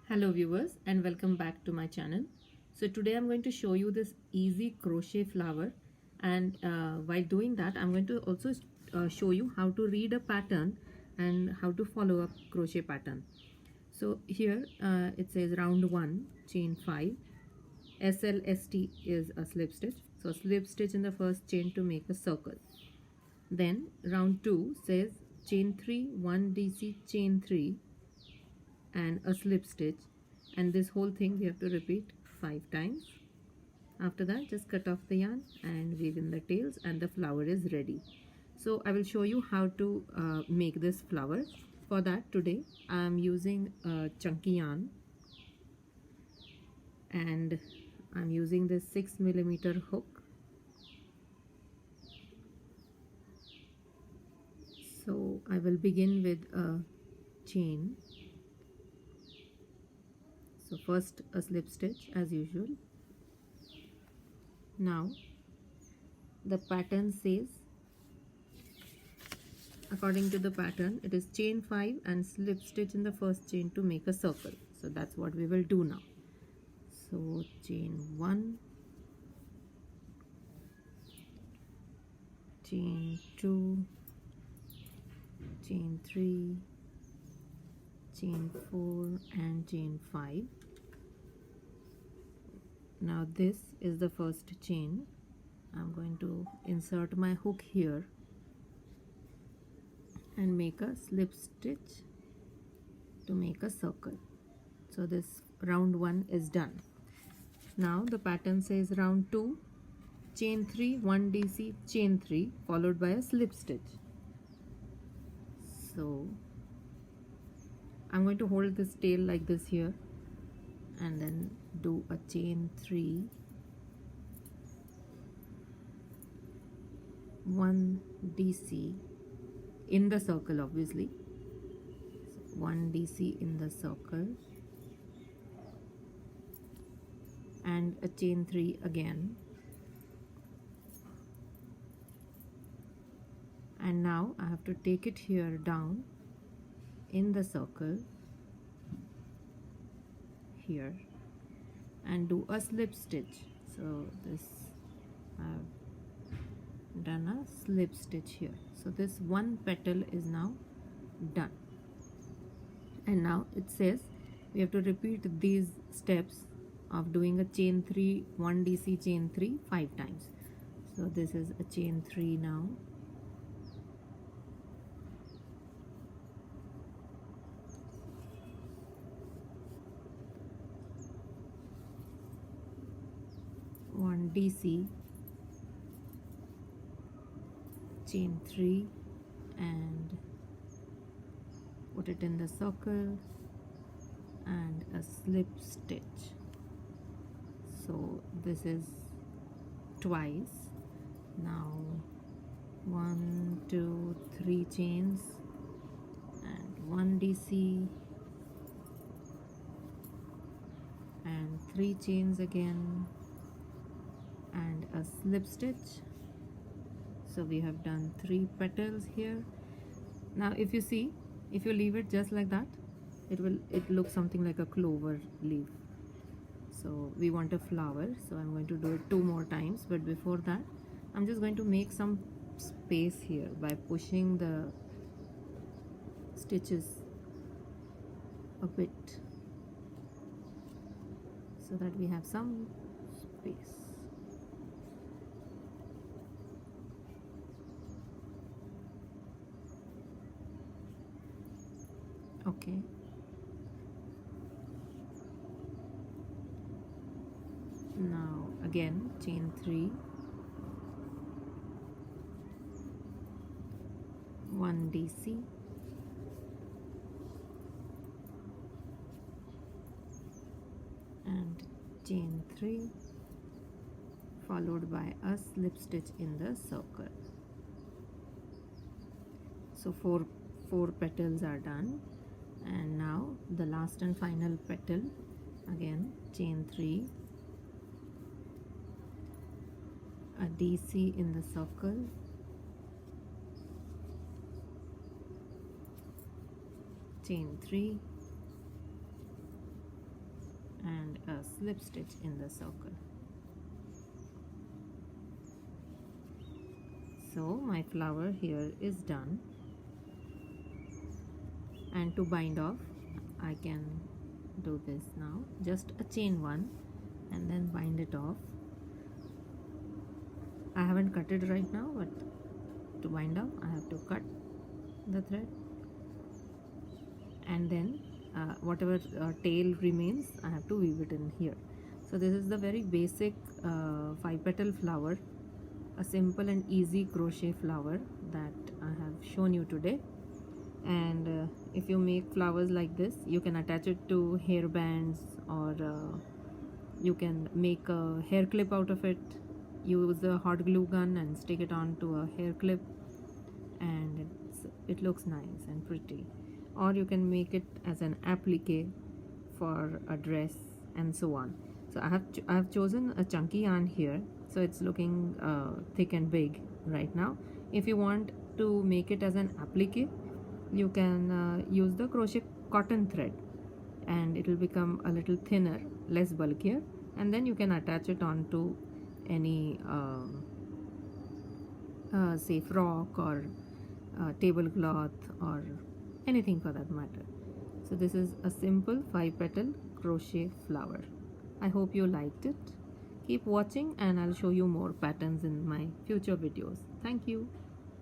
Hello viewers and welcome back to my channel. So today I'm going to show you this easy crochet flower, and while doing that I'm going to also show you how to read a pattern and how to follow a crochet pattern. So here it says round 1 chain 5, SLST is a slip stitch, so slip stitch in the first chain to make a circle. Then round 2 says chain 3 1 DC chain 3 and a slip stitch, and this whole thing we have to repeat 5 times. After that just cut off the yarn and weave in the tails and the flower is ready. So I will show you how to make this flower. For that today I am using a chunky yarn and I'm using this 6mm hook. So I will begin with a chain. So first a slip stitch as usual. Now the pattern says, according to the pattern, it is chain 5 and slip stitch in the first chain to make a circle. So that's what we will do now. So chain 1, chain 2, chain 3, chain 4 and chain 5. Now this is the first chain. I'm going to insert my hook here and make a slip stitch to make a circle. So this round 1 is done. Now the pattern says round 2 chain 3 1 DC chain 3 followed by a slip stitch. So I'm going to hold this tail like this here and then do a chain 3 1 DC in the circle, obviously. So 1 DC in the circle and a chain 3 again, and now I have to take it here down in the circle here and do a slip stitch. So this I've done a slip stitch here. So this one petal is now done, and now it says we have to repeat these steps of doing a chain 3 1 DC chain 3 5 times. So this is a chain 3 now, one DC chain 3 and put it in the circle and a slip stitch. So this is twice. Now 1 2 3 chains and 1 DC and 3 chains again and a slip stitch. So we have done 3 petals here. Now if you see, if you leave it just like that, it looks something like a clover leaf. So we want a flower, so I'm going to do it 2 more times, but before that I'm just going to make some space here by pushing the stitches a bit so that we have some space. Okay, now again chain 3 1 DC and chain 3 followed by a slip stitch in the circle. So four petals are done, and now the last and final petal, again chain 3, a DC in the circle, chain 3 and a slip stitch in the circle. So my flower here is done, and to bind off I can do this now. Just a chain one and then bind it off. I haven't cut it right now, but to bind off I have to cut the thread, and then whatever tail remains I have to weave it in here. So this is the very basic 5-petal flower, a simple and easy crochet flower that I have shown you today. And if you make flowers like this, you can attach it to hair bands, or you can make a hair clip out of it. Use a hot glue gun and stick it onto a hair clip, and it looks nice and pretty. Or you can make it as an appliqué for a dress and so on. So I have chosen a chunky yarn here, so it's looking thick and big right now. If you want to make it as an appliqué, you can use the crochet cotton thread, and it will become a little thinner, less bulkier, and then you can attach it onto any say frock or tablecloth or anything for that matter. So this is a simple 5-petal crochet flower. I hope you liked it. Keep watching and I'll show you more patterns in my future videos. Thank you.